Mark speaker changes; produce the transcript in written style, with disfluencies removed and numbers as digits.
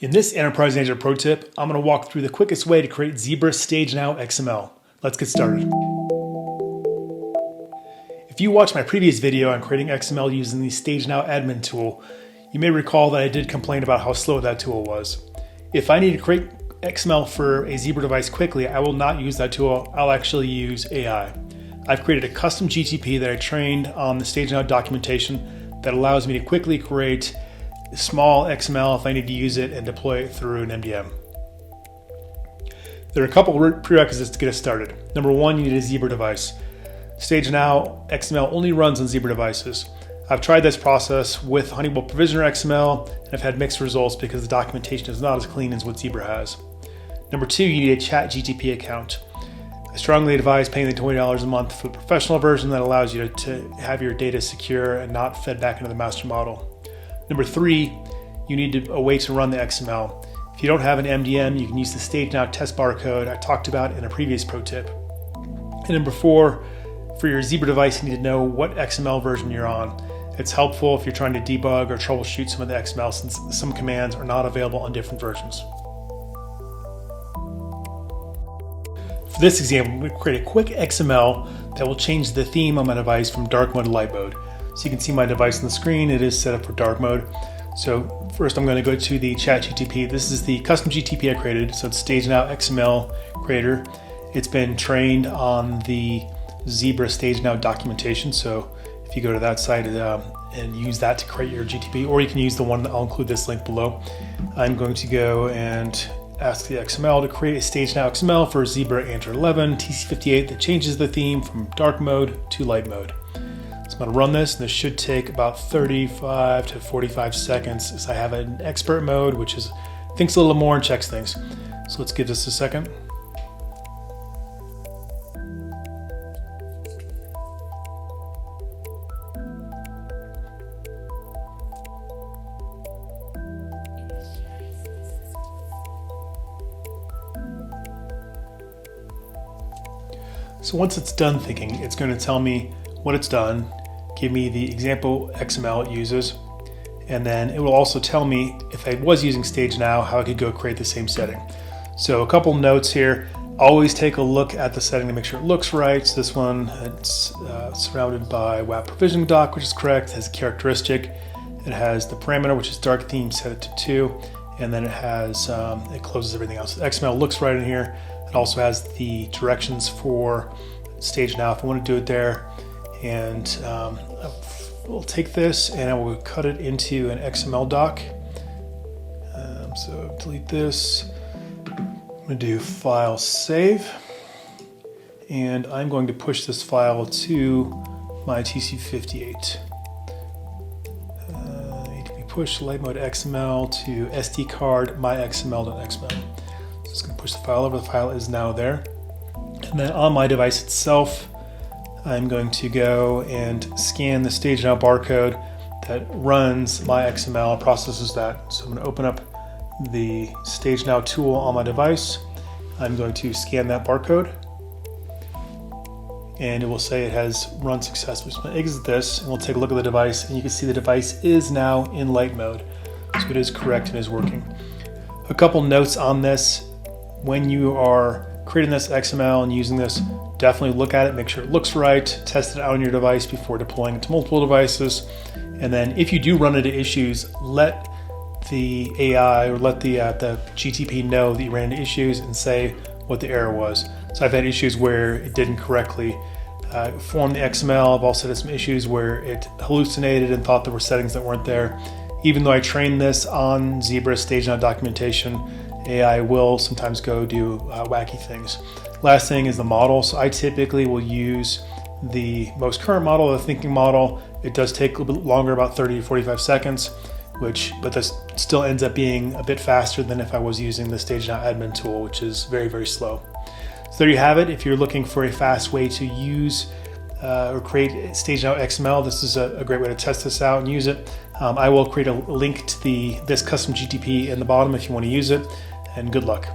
Speaker 1: In this Enterprise Manager Pro tip, I'm going to walk through the quickest way to create Zebra StageNow XML. Let's get started. If you watched my previous video on creating XML using the StageNow Admin tool, you may recall that I did complain about how slow that tool was. If I need to create XML for a Zebra device quickly, I will not use that tool. I'll actually use AI. I've created a custom GTP that I trained on the StageNow documentation that allows me to quickly create small XML if I need to use it and deploy it through an MDM. There are a couple of prerequisites to get us started. Number one, you need a Zebra device. StageNow XML only runs on Zebra devices. I've tried this process with Honeywell Provisioner XML and I've had mixed results because the documentation is not as clean as what Zebra has. Number two, you need a chatGTP account. I strongly advise paying the $20 a month for the professional version that allows you to have your data secure and not fed back into the master model. Number three, you need a way to run the XML. If you don't have an MDM, you can use the StageNow test barcode I talked about in a previous pro tip. And number four, for your Zebra device, you need to know what XML version you're on. It's helpful if you're trying to debug or troubleshoot some of the XML since some commands are not available on different versions. For this example, I'm going to create a quick XML that will change the theme on my device from dark mode to light mode. So you can see my device on the screen. It is set up for dark mode. So first I'm going to go to the chatGTP. This is the custom GTP I created. So it's StageNow XML creator. It's been trained on the Zebra StageNow documentation. So if you go to that site and use that to create your GTP, or you can use the one that I'll include this link below. I'm going to go and ask the XML to create a StageNow XML for Zebra Android 11 TC58 that changes the theme from dark mode to light mode. So I'm going to run this, and this should take about 35 to 45 seconds as I have an expert mode, which is thinks a little more and checks things. So let's give this a second. So once it's done thinking, it's going to tell me what it's done, give me the example XML it uses, and then it will also tell me if I was using StageNow, how I could go create the same setting. So a couple notes here. Always take a look at the setting to make sure it looks right. So this one, it's surrounded by WAP provisioning doc, which is correct. It has a characteristic. It has the parameter, which is dark theme, set it to 2, and then it has it closes everything else. The XML looks right in here. It also has the directions for StageNow if I want to do it there. And we'll take this and I will cut it into an XML doc. So delete this. I'm going to do file save. And I'm going to push this file to my TC58. HTTP push light mode XML to SD card myxml.xml. So it's going to push the file over. The file is now there. And then on my device itself, I'm going to go and scan the StageNow barcode that runs my XML and processes that. So I'm going to open up the StageNow tool on my device. I'm going to scan that barcode and it will say it has run successfully. So I'm going to exit this and we'll take a look at the device, and you can see the device is now in light mode. So it is correct and is working. A couple notes on this. When you are creating this XML and using this, definitely look at it, make sure it looks right, test it out on your device before deploying it to multiple devices. And then if you do run into issues, let the AI or let the GTP know that you ran into issues and say what the error was. So I've had issues where it didn't correctly form the XML. I've also had some issues where it hallucinated and thought there were settings that weren't there. Even though I trained this on Zebra StageNow documentation, AI will sometimes go do wacky things. Last thing is the model. So I typically will use the most current model, the thinking model. It does take a little bit longer, about 30 to 45 seconds, but this still ends up being a bit faster than if I was using the StageNow Admin tool, which is very, very slow. So there you have it. If you're looking for a fast way to use or create StageNow XML, this is a great way to test this out and use it. I will create a link to this custom GTP in the bottom if you want to use it, and good luck.